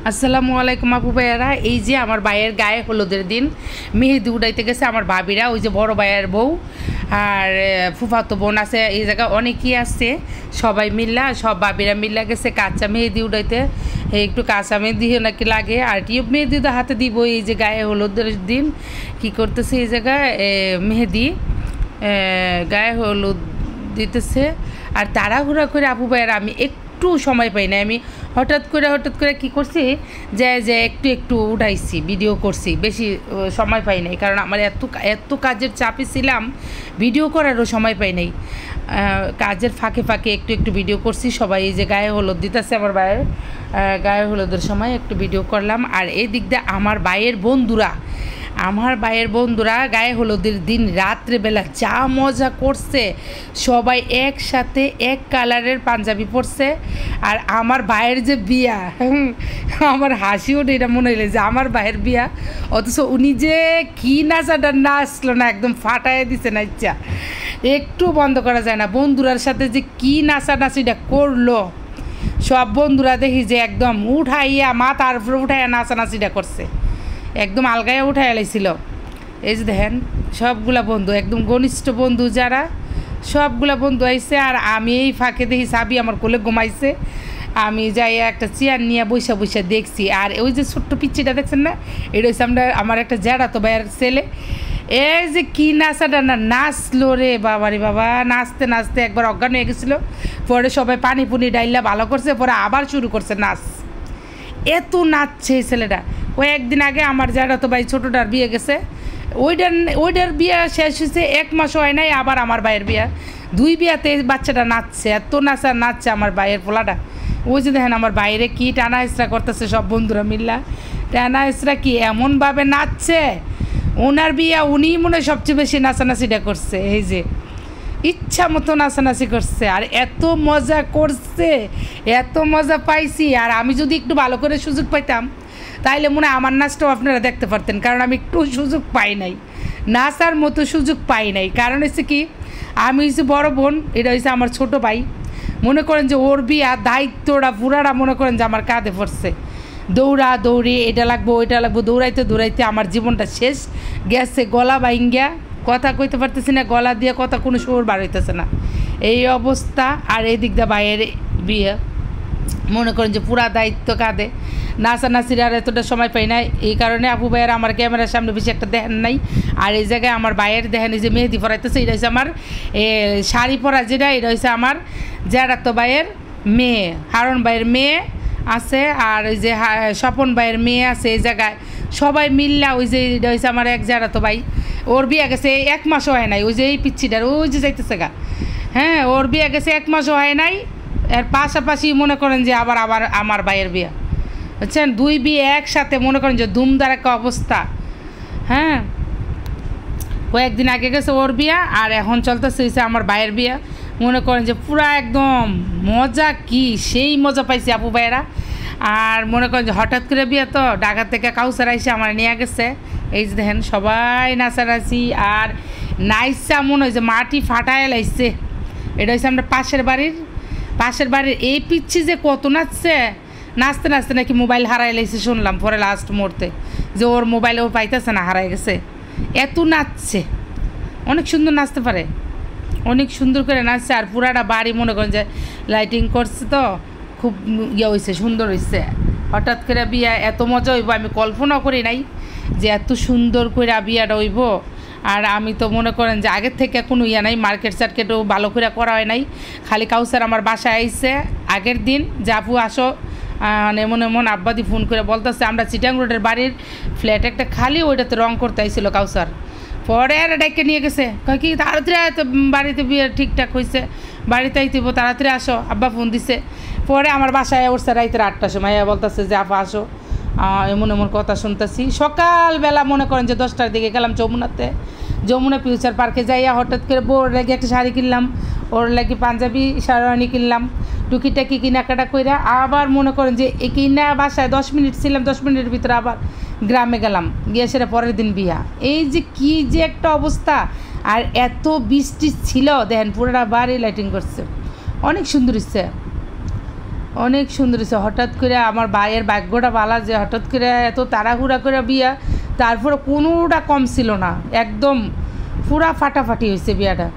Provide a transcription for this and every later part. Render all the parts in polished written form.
আসসালামু আলাইকুম আপু ভাইয়ারা। এই যে আমার ভাইয়ের গায়ে হলুদের দিন মেহেদি উড়াইতে গেছে আমার ভাবিরা, ওই যে বড় ভাইয়ের বউ আর ফুফাতো বোন আছে, এই জায়গায় অনেকেই আসছে, সবাই মিল্লা সব ভাবিরা মিল্লা গেছে কাঁচা মেহেদি উড়াইতে। একটু কাঁচা মেহেদি নাকি লাগে আর টিউব মেহেদি তো হাতে দিব। এই যে গায়ে হলুদের দিন কি করতেছে এই জায়গায় মেহেদি গায়ে হলুদ দিতেছে আর তাড়াহুড়া করে আপু ভাইয়েরা আমি একটু সময় পাই না। আমি হঠাৎ করে কি করছি যে একটু উঠাইছি, ভিডিও করছি, বেশি সময় পাই নাই, কারণ আমার এত কাজের চাপে ছিলাম, ভিডিও করারও সময় পাই নাই। কাজের ফাঁকে একটু ভিডিও করছি। সবাই এই যে গায়ে হলুদ দিতেছে আমার ভাইয়ের, গায়ে হলুদের সময় একটু ভিডিও করলাম। আর এই দিক দিয়ে আমার ভাইয়ের বন্ধুরা গায়ে হলুদের দিন রাত্রেবেলা যা মজা করছে, সবাই একসাথে এক কালারের পাঞ্জাবি পরছে। আর আমার ভাইয়ের যে বিয়া, আমার হাসি ওঠে, এটা মনে হইলে যে আমার ভাইয়ের বিয়া, অথচ উনি যে কী নাচাটা নাচলো না, একদম ফাটায় দিছে না, ইচ্ছা একটু বন্ধ করা যায় না। বন্ধুরার সাথে যে কী নাচানাচিটা করলো, সব বন্ধুরা দেখি যে একদম উঠাইয়া মাথার উপরে উঠাইয়া নাচানাচিটা করছে, একদম আলগায় উঠাই এলাইছিল। এই যে দেখেন সবগুলা বন্ধু, একদম ঘনিষ্ঠ বন্ধু যারা, সবগুলা বন্ধু আইছে। আর আমি এই ফাঁকে দেখি সাবি আমার কোলে ঘুমাইছে, আমি যাই একটা চেয়ার নিয়ে বৈশা দেখছি। আর ওই যে ছোট্ট পিচ্ছিটা দেখছেন না, এটা হচ্ছে আমার একটা জ্যাঠাতো ভাইয়ের ছেলে। এই যে কী নাচাটা নাচলো রে বাবারে বাবা, নাচতে একবার অজ্ঞান হয়ে গেছিলো, পরে সবাই পানি ডাইলা ভালো করছে, পরে আবার শুরু করছে নাচ। এত নাচছে এই ছেলেটা। কয়েকদিন আগে আমার জ্যাঠাতো ভাই ছোটোটার বিয়ে গেছে, ওইটার বিয়ে শেষ হয়েছে, 1 মাসও হয় নাই, আবার আমার ভাইয়ের বিয়া, 2 বিয়াতে বাচ্চাটা নাচছে, এত নাচছে আমার ভাইয়ের পোলাটা। ওই যে দেখেন আমার বাইরে কি টানা হেঁচড়া করতেছে, সব বন্ধুরা মিল্লা টানা হেঁচড়া কি এমনভাবে নাচছে। ওনার বিয়া উনিই মনে হয় সবচেয়ে বেশি নাচানাচিটা করছে, এই যে ইচ্ছা মতো নাচানাচি করছে। আর এত মজা করছে, এত মজা পাইছি। আর আমি যদি একটু ভালো করে সুযোগ পাইতাম তাইলে মনে হয় আমার নাচটাও আপনারা দেখতে পারতেন, কারণ আমি একটু সুযোগ পাই নাই, নাচার মতো সুযোগ পাই নাই। কারণ হচ্ছে কি, আমি হচ্ছে বড় বোন, এটা হচ্ছে আমার ছোট ভাই। মনে করেন যে ওর বিয়া দায়িত্বটা পুরাটা মনে করেন যে আমার কাঁধে পড়ছে। দৌড়ি এটা লাগবো ওইটা লাগবো, দৌড়াইতে আমার জীবনটা শেষ গেছে, গলা ভাইঙ্গা, কথা কইতে পারতেছি না, গলা দিয়ে কথা কোনো সুর বার হইতেছে না, এই অবস্থা। আর এই দিক দিয়ে ভাইয়ের বিয়ে, মনে করেন যে পুরা দায়িত্ব কাঁধে, নাচানাচির আর এতটা সময় পাই না। এই কারণে আপু ভাইয়ের আমার ক্যামেরার সামনে বেশি একটা দেখেন নাই। আর এই জায়গায় আমার ভাইয়ের দেখেন এই যে মেহেদি পরাইতেছে, এটা হচ্ছে আমার শাড়ি পরা যেটা, এটা হচ্ছে আমার জ্যাঠাতো ভাইয়ের মেয়ে, হারুন ভাইয়ের মেয়ে আছে, আর ওই যে স্বপন ভাইয়ের মেয়ে আছে। এই জায়গায় সবাই মিল্লা, ওই যে এটা হচ্ছে আমার এক জ্যাঠাতো ভাই, ওর বিয়ে গেছে 1 মাসও হয় নাই। ওই যে এই পিচ্ছিটার ওই যে যাইতেছে গা, হ্যাঁ, ওর বিয়ে গেছে 1 মাসও হয় নাই। এর পাশাপাশি মনে করেন যে আবার আমার ভাইয়ের বিয়ে, বুঝছেন, 2 বিয়ে একসাথে, মনে করেন যে ধুমধার একটা অবস্থা। হ্যাঁ, কয়েকদিন আগে গেছে ওর বিয়া, আর এখন চলতেছে হয়েছে আমার ভাইয়ের বিয়া। মনে করেন যে পুরা একদম মজা, কি সেই মজা পাইছি আপু ভাইয়েরা। আর মনে করেন যে হঠাৎ করে বিয়া তো, ঢাকা থেকে কাউসার আইসে আমার নিয়ে গেছে। এই যে দেখেন সবাই নাচানাচি আর নাইসা, মনে হয় যে মাটি ফাটায় লাইছে। এটা হচ্ছে আমরা পাশের বাড়ির এই পিচ্ছি যে কত নাচতে নাকি মোবাইল হারাই লাইছে শুনলাম, পরে লাস্ট মুহূর্তে যে ওর মোবাইল ও পাইতেছে না, হারাই গেছে। এত নাচছে, অনেক সুন্দর নাচতে পারে, অনেক সুন্দর করে নাচছে। আর পুরাটা বাড়ি মনে করেন যে লাইটিং করছে, তো খুব হয়েছে, সুন্দর হয়েছে। হঠাৎ করে বিয়া এত মজা হইব আমি কল্পনাও করি নাই যে এত সুন্দর করে বিয়াটা হইব। আর আমি তো মনে করেন যে আগের থেকে কোনো নাই, মার্কেটও ভালো করে করা হয় নাই। খালি কাউসার আমার বাসায় আইসে আগের দিন যে আপু আসো, এমন আব্বাদি ফোন করে বলতেছে আমরা চিটাং রোডের বাড়ির ফ্ল্যাট একটা খালি, ওইটাতে রং করতে আইছিল কাউসার। পরে আর ডেকে নিয়ে গেছে, কয় কি তাড়াতাড়ি বাড়িতে বিয়ে ঠিকঠাক হয়েছে, বাড়িতে আইতেব, তাড়াতাড়ি আসো, আব্বা ফোন দিছে। পরে আমার বাসায় উঠছে রাইতে 8টার সময়, বলতেছে যে আপা আসো, এমন কথা শুনতেছি। সকালবেলা মনে করেন যে 10টার দিকে গেলাম যমুনা ফিউচার পার্কে যাইয়া হঠাৎ করে ওর লাগে একটা শাড়ি কিনলাম, ওর লাগে পাঞ্জাবি শাড়ি কিনলাম, টুকিটাকি কেনাকাটা কইরা আবার মনে করেন যে এই কিনা বাসায় 10 মিনিট ছিলাম, 10 মিনিটের ভিতরে আবার গ্রামে গেলাম, গিয়ে সেটা পরের দিন বিয়া। এই যে কি যে একটা অবস্থা। আর এত বৃষ্টি ছিল, দেখেন পুরোটা বাড়ি লাইটিং করছে, অনেক সুন্দর হচ্ছে। অনেক সুন্দর হয়েছে। হঠাৎ করে আমার ভাইয়ের ভাগ্যটা ভালো যে হঠাৎ করে এত তাড়াহুড়া করে বিয়া, তারপরে কোনোটা কম ছিল না, একদম পুরা ফাটাফাটি হয়েছে বিয়াটা,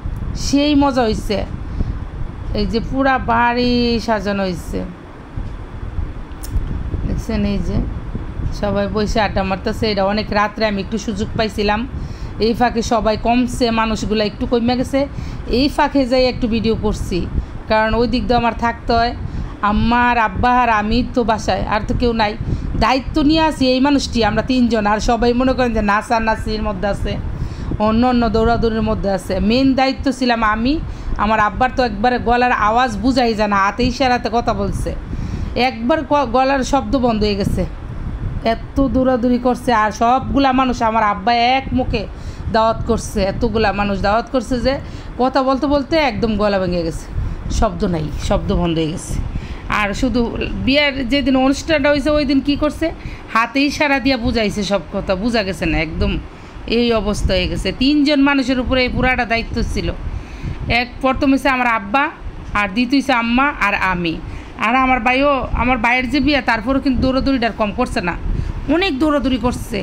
সেই মজা হয়েছে। এই যে পুরা বাড়ি সাজানো হয়েছে দেখছেন, এই যে সবাই বসে আড্ডা মারতেছে। এটা অনেক রাত্রে আমি একটু সুযোগ পাইছিলাম, এই ফাঁকে সবাই কমছে, মানুষগুলো একটু কমে গেছে, এই ফাঁকে যাই একটু ভিডিও করছি, কারণ ওই দিক দিয়ে আমার থাকতে হয়। আম্মা আর আব্বা আর আমি তো বাসায়, আর তো কেউ নাই, দায়িত্ব নিয়ে আসি এই মানুষটি, আমরা তিনজন। আর সবাই মনে করেন যে নাচানাচির মধ্যে আছে, অন্য অন্য দৌড়াদৌড়ির মধ্যে আছে। মেন দায়িত্ব ছিলাম আমি। আমার আব্বার তো একবারে গলার আওয়াজ বুঝাই যায় না, হাতে ইশারাতে কথা বলছে, একবার গলার শব্দ বন্ধ হয়ে গেছে, এত দৌড়াদৌড়ি করছে। আর সবগুলা মানুষ আমার আব্বা এক মুখে দাওয়াত করছে, এতগুলা মানুষ দাওয়াত করছে যে কথা বলতে বলতে একদম গলা ভেঙে গেছে, শব্দ নাই, শব্দ বন্ধ হয়ে গেছে। আর শুধু বিয়ার যেদিন অনুষ্ঠানটা হয়েছে ওই দিন কী করছে, হাতে ইশারা দিয়া বুঝাইছে, সব কথা বোঝা গেছে না, একদম এই অবস্থা হয়ে গেছে। তিনজন মানুষের উপরে এই পুরাটা দায়িত্ব ছিল। এক প্রথম হয়েছে আমার আব্বা, আর দ্বিতীয় হয়েছে আম্মা আর আমি। আর আমার ভাইও, আমার ভাইয়ের যে বিয়া, তারপরেও কিন্তু দৌড়াদৌড়িটার কম করছে না, অনেক দৌড়াদৌড়ি করছে।